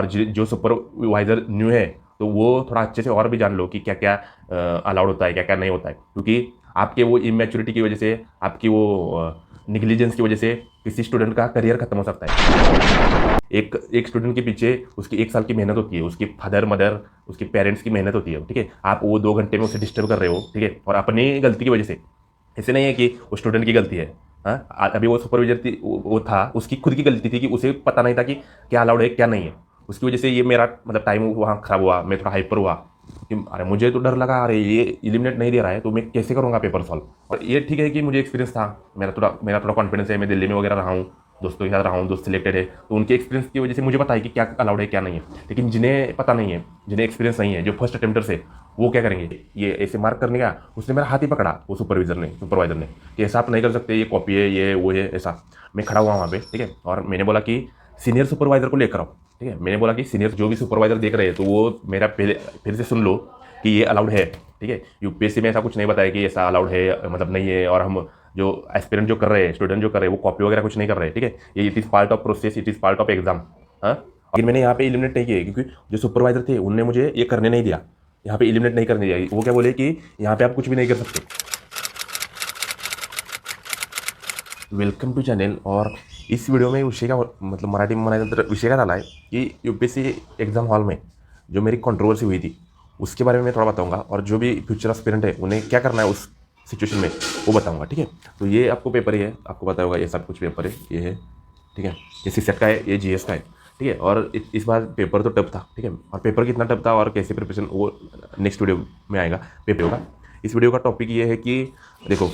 और जो supervisor new है तो वो थोड़ा अच्छे से और भी जान लो कि क्या क्या अलाउड होता है, क्या क्या नहीं होता है, क्योंकि आपके वो इमेच्योरिटी की वजह से, आपकी वो निग्लिजेंस की वजह से किसी स्टूडेंट का करियर खत्म हो सकता है। एक स्टूडेंट के पीछे उसकी 1 साल की मेहनत होती है, उसकी फादर मदर, उसके पेरेंट्स की मेहनत होती है, ठीक है। आप वो 2 घंटे में उसे डिस्टर्ब कर रहे हो, ठीक है, और अपनी गलती की वजह से। ऐसे नहीं है कि वो स्टूडेंट की गलती है। हाँ, अभी वो सुपरवाइजर थी, वो था, उसकी खुद की गलती थी कि उसे पता नहीं था कि क्या अलाउड है क्या नहीं है। उसकी वजह से ये मेरा मतलब टाइम वहाँ खराब हुआ, मैं थोड़ा हाइपर हुआ कि अरे मुझे तो डर लगा, अरे ये इलिमिनेट नहीं दे रहा है तो मैं कैसे करूँगा पेपर सॉल्व। और ये ठीक है कि मुझे एक्सपीरियंस था, मेरा थोड़ा कॉन्फिडेंस है, मैं दिल्ली में वगैरह रहा हूँ, दोस्तों के साथ रहा हूँ, दोस्त सिलेक्टेड है, तो उनके एक्सपीरियंस की वजह से मुझे पता है कि क्या अलाउड है क्या नहीं है। लेकिन जिन्हें पता नहीं है, जिन्हें एक्सपीरियंस नहीं है, जो फर्स्ट अटेम्प्टर्स है, वो क्या करेंगे, ये ऐसे मार्क करने का, उसने मेरा हाथ ही पकड़ा, वो सुपरवाइजर ने कि ऐसा आप नहीं कर सकते, ये कॉपी है, ये वो है, ऐसा। मैं खड़ा हुआ वहाँ पे, ठीक है, और मैंने बोला कि सीनियर सुपरवाइजर को लेकर आओ, ठीक है। मैंने बोला कि सीनियर जो भी सुपरवाइजर देख रहे हैं तो वो मेरा पहले फिर से सुन लो कि ये अलाउड है, ठीक है। यूपीएससी में ऐसा कुछ नहीं बताया कि ऐसा अलाउड है, मतलब नहीं है। और हम जो एस्पिरेंट जो कर रहे हैं, स्टूडेंट जो कर रहे हैं, वो कॉपी वगैरह कुछ नहीं कर रहे हैं, ठीक है। ये it is part of process, it is part of exam. हाँ, लेकिन मैंने यहाँ पे इलिमिनेट नहीं किया क्योंकि जो सुपरवाइजर थे उनने मुझे ये करने नहीं दिया, यहाँ पे इलिमिनेट नहीं करने दिया। वो क्या बोले कि यहाँ पे आप कुछ भी नहीं कर सकते। Welcome to channel. और इस वीडियो में विषय का मतलब मराठी में म्हणायचं तर विषय काय झाला आहे कि यूपीएससी एग्जाम हॉल में जो मेरी कंट्रोवर्सी हुई थी उसके बारे में मैं थोड़ा बताऊंगा, और जो भी फ्यूचर एस्पिरेंट है उन्हें क्या करना है उस सिचुएशन में वो बताऊंगा, ठीक है। तो ये आपको पेपर ही है, आपको पता होगा ये सब कुछ पेपर है, ये है, ठीक है। ये सीसेट का है, ये जीएस का है, ठीक है। और इस बार पेपर तो टफ था, ठीक है। और पेपर कितना टफ था और कैसे प्रिपरेशन, वो नेक्स्ट वीडियो में आएगा पेपर का। इस वीडियो का टॉपिक ये है कि देखो,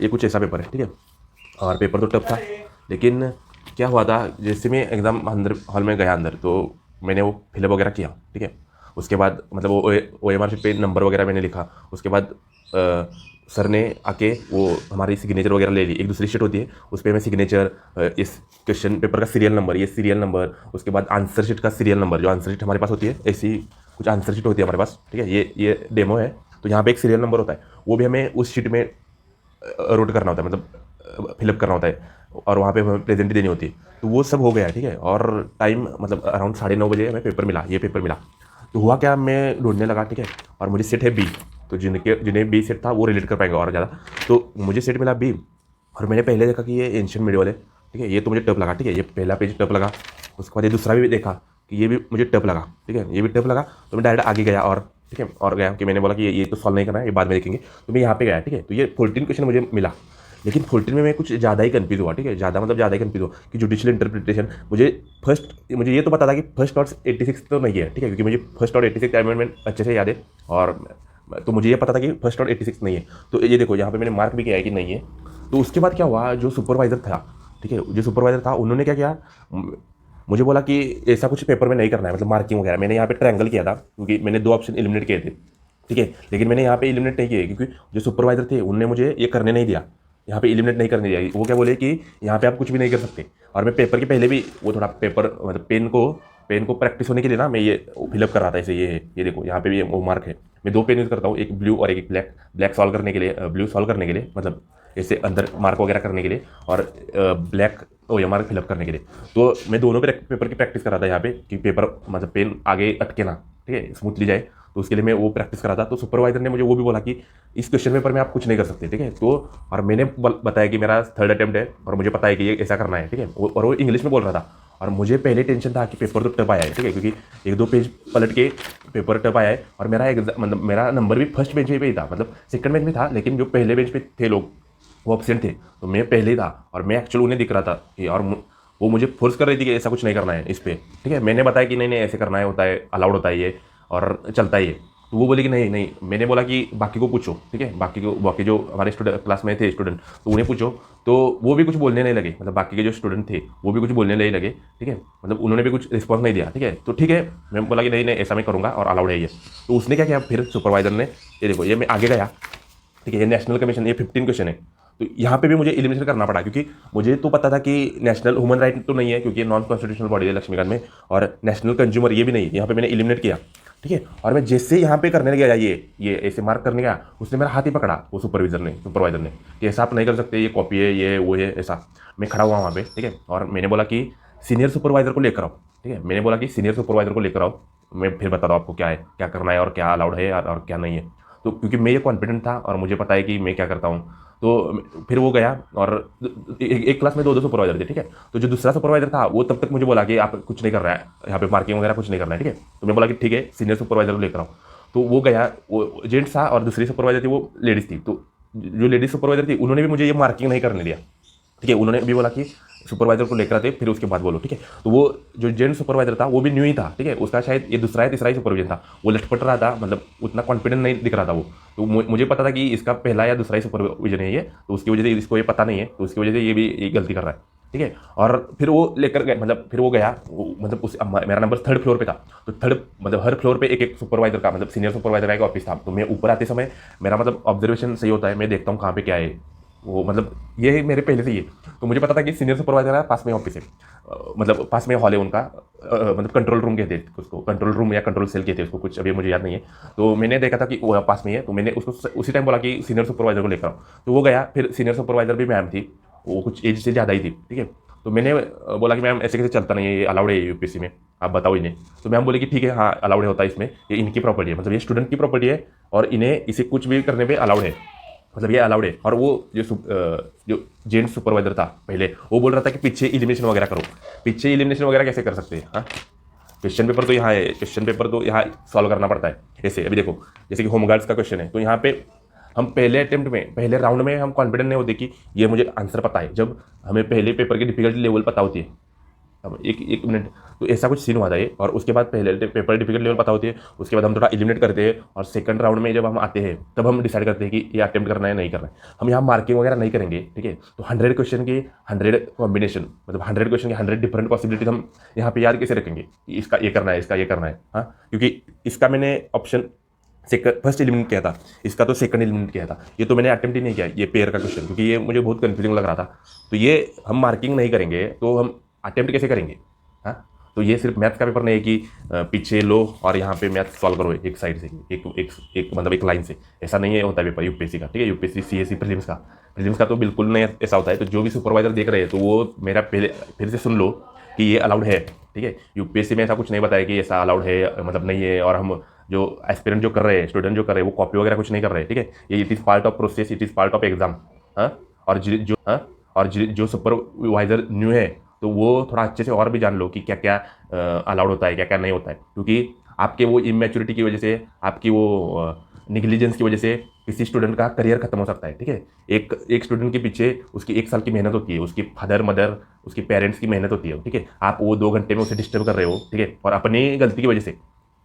ये कुछ ऐसा पेपर है, ठीक है। और पेपर तो टफ था, लेकिन क्या हुआ था, जैसे मैं एग्ज़ाम अंदर हॉल में गया अंदर, तो मैंने वो फिलअप वगैरह किया, ठीक है। उसके बाद मतलब वो OMR शीट पे नंबर वगैरह मैंने लिखा। उसके बाद सर ने आके वो हमारी सिग्नेचर वगैरह ले ली, एक दूसरी शीट होती है उस पर मैं सिग्नेचर, इस क्वेश्चन पेपर का सीरियल नंबर, ये सीरियल नंबर, उसके बाद आंसर शीट का सीरियल नंबर, जो आंसर शीट हमारे पास होती है, ऐसी कुछ आंसर शीट होती है हमारे पास, ठीक है। ये डेमो है, तो यहाँ पे एक सीरियल नंबर होता है, वो भी हमें उस शीट में रोट करना होता है, मतलब फिलअप करना होता है, और वहाँ पे हमें प्रेजेंट देनी होती है। तो वो सब हो गया, ठीक है। और टाइम मतलब अराउंड 9:30 बजे हमें पेपर मिला, ये पेपर मिला। तो हुआ क्या, मैं ढूंढने लगा, ठीक है। और मुझे सेट है बी, तो जिन्हें बी सेट था वो रिलेट कर पाएंगे और ज़्यादा। तो मुझे सेट मिला बी, और मैंने पहले देखा कि ये एंशिएंट मेडिवल है, ठीक है। ये तो मुझे टफ लगा, ठीक है, ये पहला पेज टफ लगा। उसके बाद ये दूसरा भी देखा कि ये भी मुझे टफ लगा, ठीक है, ये भी टफ लगा। तो मैं डायरेक्ट आगे गया, और ठीक है, और गया कि मैंने बोला कि ये तो सॉल्व नहीं करना है, ये बाद में देखेंगे। तो मैं यहाँ पे गया, ठीक है। तो ये 14 क्वेश्चन मुझे मिला, लेकिन 14 में मैं कुछ ज़्यादा ही कन्फ्यूज़ हुआ, ठीक है। ज़्यादा ही कन्फ्यूज़ हुआ कि जुडिशियल इंटरप्रिटेशन, मुझे ये तो पता था कि फर्स्ट और 86 तो नहीं है, ठीक है, क्योंकि मुझे फर्स्ट और 86 अमेंडमेंट अच्छे से याद है। और तो मुझे ये पता था कि फर्स्ट और 86 नहीं है। तो ये देखो, यहाँ पे मैंने मार्क भी किया है कि नहीं है। तो उसके बाद क्या हुआ, जो सुपरवाइज़र था, ठीक है, जो सुपरवाइज़र था उन्होंने क्या किया, मुझे बोला कि ऐसा कुछ पेपर में नहीं करना है, मतलब मार्किंग वगैरह। मैंने यहाँ पे ट्रायंगल किया था क्योंकि मैंने 2 ऑप्शन एलिमिनेट किए थे, ठीक है। लेकिन मैंने यहाँ पे एलिमिनेट नहीं किए क्योंकि जो सुपरवाइजर थे उनने मुझे ये करने नहीं दिया, यहाँ पे एलिमिनेट नहीं करने दिया। वो क्या बोले कि यहाँ पे आप कुछ भी नहीं कर सकते। और मैं पेपर के पहले भी वो थोड़ा पेपर मतलब पेन को प्रैक्टिस होने के लिए ना, मैं ये फिलअप कर रहा था ऐसे। ये देखो, यहाँ पे भी वो मार्क है। मैं 2 पेन यूज़ करता हूँ, एक ब्लू और एक ब्लैक सॉल्व करने के लिए, ब्लू सॉल्व करने के लिए, मतलब ऐसे अंदर मार्क वगैरह करने के लिए, और ब्लैक OMR फिलअप करने के लिए। तो मैं दोनों पेपर की प्रैक्टिस कर रहा था यहाँ पे कि पेपर मतलब पेन आगे अटके ना, ठीक है, स्मूथली जाए। तो उसके लिए मैं वो प्रैक्टिस कर रहा था। तो सुपरवाइजर ने मुझे वो भी बोला कि इस क्वेश्चन पेपर में आप कुछ नहीं कर सकते, ठीक है। तो और मैंने बताया कि मेरा 3rd अटेम्प्ट है और मुझे पता है कि ये ऐसा करना है, ठीक है। और वो इंग्लिश में बोल रहा था, और मुझे पहले टेंशन था कि पेपर तो टफ आया है, ठीक है, क्योंकि 1-2 पेज पलट के पेपर टफ आया है। और मेरा मतलब मेरा नंबर भी फर्स्ट बेंच पे ही था, मतलब सेकंड बेंच में था, लेकिन जो पहले बेंच पे थे लोग वो एब्सेंट थे, तो मैं पहले ही था। और मैं एक्चुअली उन्हें दिख रहा था कि, और वो मुझे फोर्स कर रही थी कि ऐसा कुछ नहीं करना है इस पर, ठीक है। मैंने बताया कि नहीं नहीं ऐसे करना है, होता है, अलाउड होता है ये, और चलता है ये। तो वो बोले कि नहीं नहीं। मैंने बोला कि बाकी को पूछो, ठीक है, बाकी जो हमारे स्टूडेंट क्लास में थे स्टूडेंट, तो उन्हें पूछो। तो वो भी कुछ बोलने नहीं लगे, मतलब बाकी के जो स्टूडेंट थे वो भी कुछ बोलने नहीं लगे, ठीक है, मतलब उन्होंने भी कुछ रिस्पॉन्स नहीं दिया, ठीक है। तो ठीक है, मैं बोला कि नहीं नहीं ऐसा मैं करूँगा और अलाउड है ये। तो उसने क्या किया फिर सुपरवाइजर ने, ये देखो, ये मैं आगे गया, ठीक है, ये नेशनल कमीशन, ये 15 क्वेश्चन है। तो यहाँ पे भी मुझे एलिमिनेशन करना पड़ा, क्योंकि मुझे तो पता था कि नेशनल ह्यूमन राइट तो नहीं है, क्योंकि ये नॉन कॉन्स्टिट्यूशनल बॉडी है लक्ष्मीकांत में, और नेशनल कंज्यूमर ये भी नहीं है। यहाँ पे मैंने एलिमिनेट किया, ठीक है। और मैं जैसे यहाँ पे करने लगा, ये ऐसे मार्क करने गया, उसने मेरा हाथ ही पकड़ा, वो सुपरवाइजर ने कि ऐसा आप नहीं कर सकते, ये कॉपी है, ये वो है, ऐसा। मैं खड़ा हुआ वहाँ पे, ठीक है। और मैंने बोला कि सीनियर सुपरवाइजर को लेकर आओ। ठीक है, मैंने बोला कि सीनियर सुपरवाइजर को लेकर आओ, मैं फिर बता दूँ आपको क्या है, क्या करना है और क्या अलाउड है और क्या नहीं है। तो क्योंकि मैं ये कॉन्फिडेंट था और मुझे पता है कि मैं क्या करता हूँ, तो फिर वो गया और एक क्लास में दो दो सुपरवाइजर थे। ठीक है, तो जो दूसरा सुपरवाइजर था वो तब तक मुझे बोला कि आप कुछ नहीं कर रहा है यहाँ पे, मार्किंग वगैरह कुछ नहीं करना है। ठीक है, तो मैं बोला कि ठीक है, सीनियर सुपरवाइजर को लेकर आओ। तो वो गया, वो जेंट्स था और दूसरी सुपरवाइजर थी वो लेडीज़ थी। तो जो लेडीज सुपरवाइजर थी उन्होंने भी मुझे ये मार्किंग नहीं करने दिया। ठीक है, उन्होंने भी बोला कि सुपरवाइजर को लेकर आते फिर उसके बाद बोलो। ठीक है, तो वो जो जेंट सुपरवाइजर था वो भी न्यू ही था। ठीक है, उसका शायद ये दूसरा या तीसरा ही सुपरविजन था। वो लटपट रहा था, मतलब उतना कॉन्फिडेंट नहीं दिख रहा था वो। तो मुझे पता था कि इसका पहला या दूसरा ही सुपरविजन है ये, तो उसकी वजह से इसको ये पता नहीं है, तो उसकी वजह से ये भी ये गलती कर रहा है। ठीक है, और फिर वो लेकर गए, मतलब फिर वो गया, मतलब उस मेरा नंबर थर्ड फ्लोर पे था। तो थर्ड मतलब हर फ्लोर पे एक एक सुपरवाइजर का, मतलब सीनियर सुपरवाइजर का एक ऑफिस था। तो मैं ऊपर आते समय मेरा मतलब ऑब्जर्वेशन सही होता है, मैं देखता हूँ कहाँ पे क्या है वो, मतलब ये मेरे पहले से ही है। तो मुझे पता था कि सीनियर सुपरवाइजर है, पास में ऑफिस है, मतलब पास में हॉल है उनका, मतलब कंट्रोल रूम कहते हैं उसको, कंट्रोल रूम या कंट्रोल सेल कहते हैं उसको, कुछ अभी मुझे याद नहीं है। तो मैंने देखा था कि वो पास में ही है, तो मैंने उसको उसी टाइम बोला कि सीनियर सुपरवाइजर को लेकर आओ। तो वो गया, फिर सीनियर सुपरवाइजर भी मैम थी, वो कुछ एज से ज़्यादा ही थी। ठीक है, तो मैंने बोला कि मैम ऐसे कैसे चलता नहीं है, ये अलाउड है यूपीएससी में, आप बताओ इन्हें। तो मैम बोले कि ठीक है, हाँ अलाउड होता है इसमें, ये इनकी प्रॉपर्टी है, मतलब ये स्टूडेंट की प्रॉपर्टी है और इन्हें इसे कुछ भी करने पे अलाउड है, मतलब ये अलाउड है। और वो जो जेंट्स सुपरवाइजर था पहले, वो बोल रहा था कि पीछे इलिमिनेशन वगैरह करो। पीछे इलिमिनेशन वगैरह कैसे कर सकते हैं? हाँ, क्वेश्चन पेपर तो यहाँ है, क्वेश्चन पेपर तो यहाँ सॉल्व करना पड़ता है। ऐसे अभी देखो, जैसे कि होमगार्ड्स का क्वेश्चन है, तो यहाँ पे हम पहले अटेम्प्ट में, पहले राउंड में हम कॉन्फिडेंट नहीं होते कि ये मुझे आंसर पता है, जब हमें पहले पेपर की डिफिकल्टी लेवल पता होती है। अब एक मिनट, तो ऐसा कुछ सीन हुआ था ये, और उसके बाद पहले पेपर डिफिकल्ट लेवल पता होती है, उसके बाद हम थोड़ा एलिमिनेट करते हैं, और सेकंड राउंड में जब हम आते हैं तब हम डिसाइड करते हैं कि ये अटेम्प्ट करना है नहीं करना है। हम यहाँ मार्किंग वगैरह नहीं करेंगे। ठीक है, तो 100 क्वेश्चन की 100 कॉम्बिनेशन, मतलब 100 क्वेश्चन की 100 डिफरेंट पॉसिबिलिटीज हम यहाँ पे याद कैसे रखेंगे कि इसका ये करना है, इसका ये करना है। हाँ, क्योंकि इसका मैंने ऑप्शन फर्स्ट एलिमिनेट किया था, इसका तो सेकंड एलिमिनेट किया था, ये तो मैंने अटेम्प्ट ही नहीं किया ये पेयर का क्वेश्चन, क्योंकि ये मुझे बहुत कंफ्यूजिंग लग रहा था। तो ये हम मार्किंग नहीं करेंगे तो हम अटेम्प्ट कैसे करेंगे? हाँ, तो ये सिर्फ मैथ्स का पेपर नहीं है कि पीछे लो और यहाँ पे मैथ सॉल्व करो एक साइड से, एक मतलब एक लाइन से, ऐसा नहीं है होता है पेपर यूपीएससी का। ठीक है, यूपीएससी सीएससी प्रीलिम्स का तो बिल्कुल नहीं ऐसा होता है। तो जो भी सुपरवाइजर देख रहे हैं तो वो मेरा पहले फिर से सुन लो कि ये अलाउड है। ठीक है, यूपीएससी में ऐसा कुछ नहीं बताया कि ऐसा अलाउड है, मतलब नहीं है। और हम जो एस्पिरेंट जो कर रहे हैं, स्टूडेंट जो कर रहे हैं, वो कॉपी वगैरह कुछ नहीं कर रहे हैं। ठीक है, ये it is part of process, it is part of exam. हाँ, और जो सुपरवाइजर न्यू है तो वो थोड़ा अच्छे से और भी जान लो कि क्या क्या अलाउड होता है, क्या क्या नहीं होता है। क्योंकि आपके वो इमेच्योरिटी की वजह से, आपकी वो निगलिजेंस की वजह से किसी स्टूडेंट का करियर खत्म हो सकता है। ठीक है, एक स्टूडेंट के पीछे उसकी 1 साल की मेहनत होती है, उसकी फादर मदर, उसके पेरेंट्स की मेहनत होती है। ठीक है, आप वो 2 घंटे में उसे डिस्टर्ब कर रहे हो। ठीक है, और अपनी गलती की वजह से,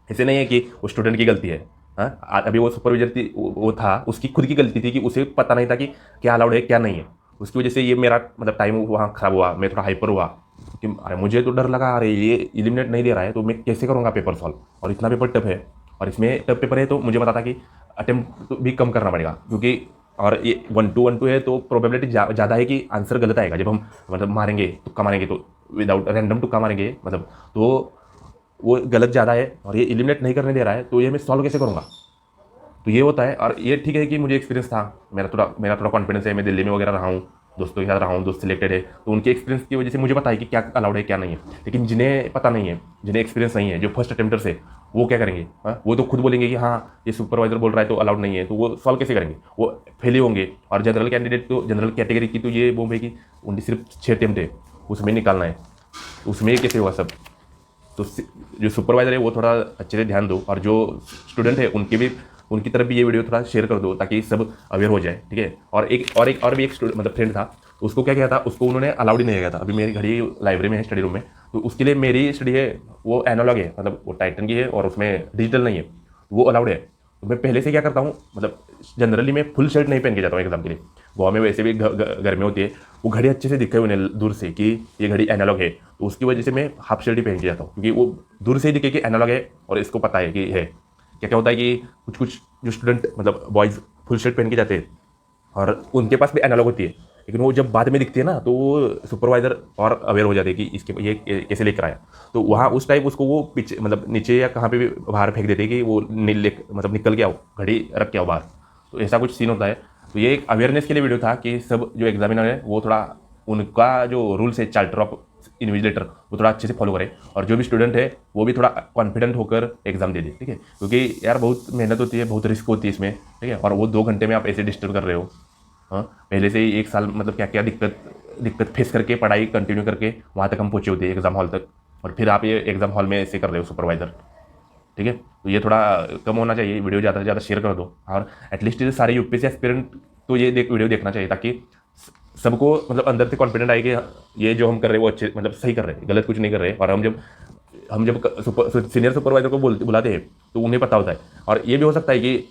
ऐसे नहीं है कि वो स्टूडेंट की गलती है। हाँ, अभी वो सुपरवाइजर थी, वो था, उसकी खुद की गलती थी कि उसे पता नहीं था कि क्या अलाउड है क्या नहीं है। उसकी वजह से ये मेरा मतलब टाइम वहाँ खराब हुआ, मैं थोड़ा हाइपर हुआ कि अरे मुझे तो डर लगा, अरे ये इलिमिनेट नहीं दे रहा है तो मैं कैसे करूँगा पेपर सॉल्व, और इतना पेपर टफ है, और इसमें टफ पेपर है तो मुझे पता था कि अटेम्प्ट भी कम करना पड़ेगा। क्योंकि और ये 1-2 है तो प्रोबेबिलिटी ज़्यादा है कि आंसर गलत आएगा जब हम मतलब मारेंगे, तुक्का मारेंगे, तो विदाउट रैंडम तुक्का मारेंगे, मतलब तो वो गलत ज़्यादा है और ये एलिमिनेट नहीं करने दे रहा है, तो ये मैं सॉल्व कैसे करूँगा? तो ये होता है। और ये ठीक है कि मुझे एक्सपीरियंस था, मेरा थोड़ा कॉन्फिडेंस है, मैं दिल्ली में वगैरह रहा हूँ, दोस्तों के साथ रहा हूँ, दोस्त सिलेक्टेड है, तो उनके एक्सपीरियंस की वजह से मुझे पता है कि क्या अलाउड है क्या नहीं है। लेकिन जिन्हें पता नहीं है, जिन्हें एक्सपीरियंस नहीं है, जो फर्स्ट अटेम्प्टर्स है, वो क्या करेंगे? हाँ, वो तो खुद बोलेंगे कि हाँ ये सुपरवाइजर बोल रहा है तो अलाउड नहीं है, तो वो सॉल्व कैसे करेंगे? वो फेल ही होंगे। और जनरल कैंडिडेट तो, जनरल कैटेगरी की तो ये वो है कि उनकी सिर्फ 6 अटेम्प्ट है, उसमें निकालना है, उसमें कैसे होगा सब? तो जो सुपरवाइजर है वो थोड़ा अच्छे से ध्यान दो, और जो स्टूडेंट है उनकी तरफ भी ये वीडियो थोड़ा शेयर कर दो ताकि सब अवेयर हो जाए। ठीक है, और भी एक स्टूडेंट मतलब फ्रेंड था, उसको क्या किया था, उसको उन्होंने अलाउड ही नहीं किया था। अभी मेरी घड़ी लाइब्रेरी में है, स्टडी रूम में, तो उसके लिए मेरी स्टडी है वो एनालॉग है, मतलब वो टाइटन की है और उसमें डिजिटल नहीं है, वो अलाउड है। तो मैं पहले से क्या करता हूँ, मतलब जनरली मैं फुल शर्ट नहीं पहन के जाता हूँ एग्जाम के लिए। गोवा में वैसे भी गर्मी होती है, वो घड़ी अच्छे से दिखे उन्हें दूर से कि ये घड़ी एनालॉग है, तो उसकी वजह से मैं हाफ शर्ट ही पहन के जाता हूँ, क्योंकि वो दूर से ही दिखे कि एनालॉग है और इसको पता है कि है। क्या क्या होता है कि कुछ जो स्टूडेंट मतलब बॉयज़ फुल शर्ट पहन के जाते हैं और उनके पास भी एनालॉग होती है, लेकिन वो जब बाद में दिखती है ना तो वो सुपरवाइजर और अवेयर हो जाते हैं कि इसके ये कैसे लेकर आया, तो वहाँ उस टाइम उसको वो पीछे मतलब नीचे या कहाँ पे भी बाहर फेंक देते हैं कि वो मतलब निकल के आओ, घड़ी रख के आओ बाहर। तो ऐसा कुछ सीन होता है। तो ये एक अवेयरनेस के लिए वीडियो था कि सब जो एग्जामिनर है वो थोड़ा उनका जो रूल्स है, चार्टर ऑफ इन्विजिलेटर वो थोड़ा अच्छे से फॉलो करे, और जो भी स्टूडेंट है वो भी थोड़ा कॉन्फिडेंट होकर एग्जाम दे दे, ठीक है। क्योंकि यार बहुत मेहनत होती है, बहुत रिस्क होती है इसमें, ठीक है। और वो 2 घंटे में आप ऐसे डिस्टर्ब कर रहे हो। हाँ, पहले से ही 1 साल मतलब क्या क्या दिक्कत फेस करके पढ़ाई कंटिन्यू करके वहाँ तक हम पहुँचे होते हैं एग्ज़ाम हॉल तक, और फिर आप ये एग्ज़ाम हॉल में ऐसे कर रहे हो सुपरवाइज़र, ठीक है। तो ये थोड़ा कम होना चाहिए। वीडियो ज़्यादा से ज़्यादा शेयर कर दो, और एटलीस्ट ये सारे यूपीएससी एस्पिरेंट तो ये वीडियो देखना चाहिए, ताकि सबको मतलब अंदर से कॉन्फिडेंट आए कि ये जो हम कर रहे हैं वो अच्छे मतलब सही कर रहे हैं, गलत कुछ नहीं कर रहे हैं। और हम जब सीनियर सुपरवाइजर को बुलाते हैं तो उन्हें पता होता है। और ये भी हो सकता है कि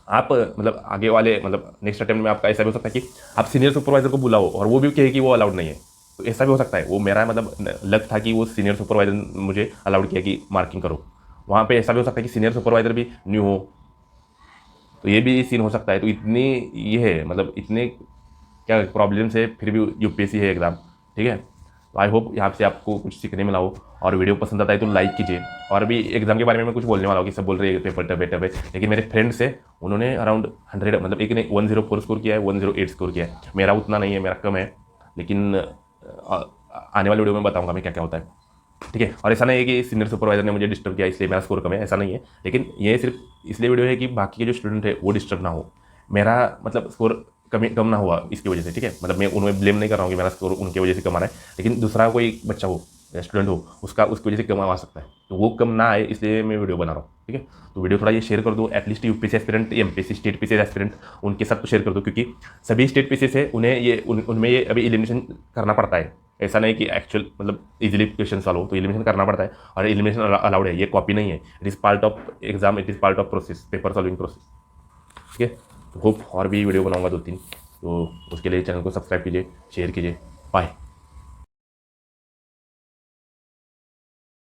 आप मतलब आगे वाले मतलब नेक्स्ट अटेम्प्ट में आपका ऐसा भी हो सकता है कि आप सीनियर सुपरवाइजर को बुलाओ और वो भी कहे कि वो अलाउड नहीं है, तो ऐसा भी हो सकता है। वो मेरा मतलब लक था कि वो सीनियर सुपरवाइजर मुझे अलाउड किया कि मार्किंग करो। वहाँ पे ऐसा भी हो सकता है कि सीनियर सुपरवाइजर भी न्यू हो, तो ये भी सीन हो सकता है। तो इतनी ये है मतलब इतने क्या प्रॉब्लम्स है, फिर भी यूपीएससी है एग्ज़ाम, ठीक है। तो आई होप यहाँ से आपको कुछ सीखने मिला हो, और वीडियो पसंद आता है तो लाइक कीजिए। और भी एग्जाम के बारे में मैं कुछ बोलने वाला हूँ कि सब बोल रहे हैं पेपर टफ है, लेकिन मेरे फ्रेंड्स है उन्होंने अराउंड 100 मतलब एक ने 104 स्कोर किया है, 108 स्कोर किया है। मेरा उतना नहीं है, मेरा कम है, लेकिन आने वाले वीडियो में बताऊँगा मैं क्या क्या होता है, ठीक है। और ऐसा नहीं है कि सीनियर सुपरवाइजर ने मुझे डिस्टर्ब किया इसलिए मेरा स्कोर कम है, ऐसा नहीं है। लेकिन ये सिर्फ इसलिए वीडियो है कि बाकी के जो स्टूडेंट है वो डिस्टर्ब ना हो, मेरा मतलब स्कोर कम ना हुआ इसकी वजह से, ठीक है। मतलब मैं उन्हें ब्लेम नहीं कर रहा हूँ कि मेरा स्कोर उनकी वजह से कम आ रहा है, लेकिन दूसरा कोई बच्चा हो या स्टूडेंट हो उसकी वजह से कम आ सकता है, तो वो कम ना आए इसलिए मैं वीडियो बना रहा हूँ, ठीक है। तो वीडियो थोड़ा ये शेयर कर दो, at least UPSC aspirant, MPSC state PCS aspirant उनके साथ तो शेयर कर दो, क्योंकि सभी स्टेट पीसीएस है उन्हें ये उनमें ये अभी एलिमिनेशन करना पड़ता है। ऐसा नहीं कि एक्चुअल मतलब इजीली क्वेश्चन सॉल्व हो, तो एलिमिनेशन करना पड़ता है, और एलिमिनेशन अलाउड है, ये कॉपी नहीं है। It is part of exam, it is part of process, paper solving process, ठीक है। तो होप और भी वीडियो बनाऊंगा 2-3, तो उसके लिए चैनल को सब्सक्राइब कीजिए, शेयर कीजिए। बाय।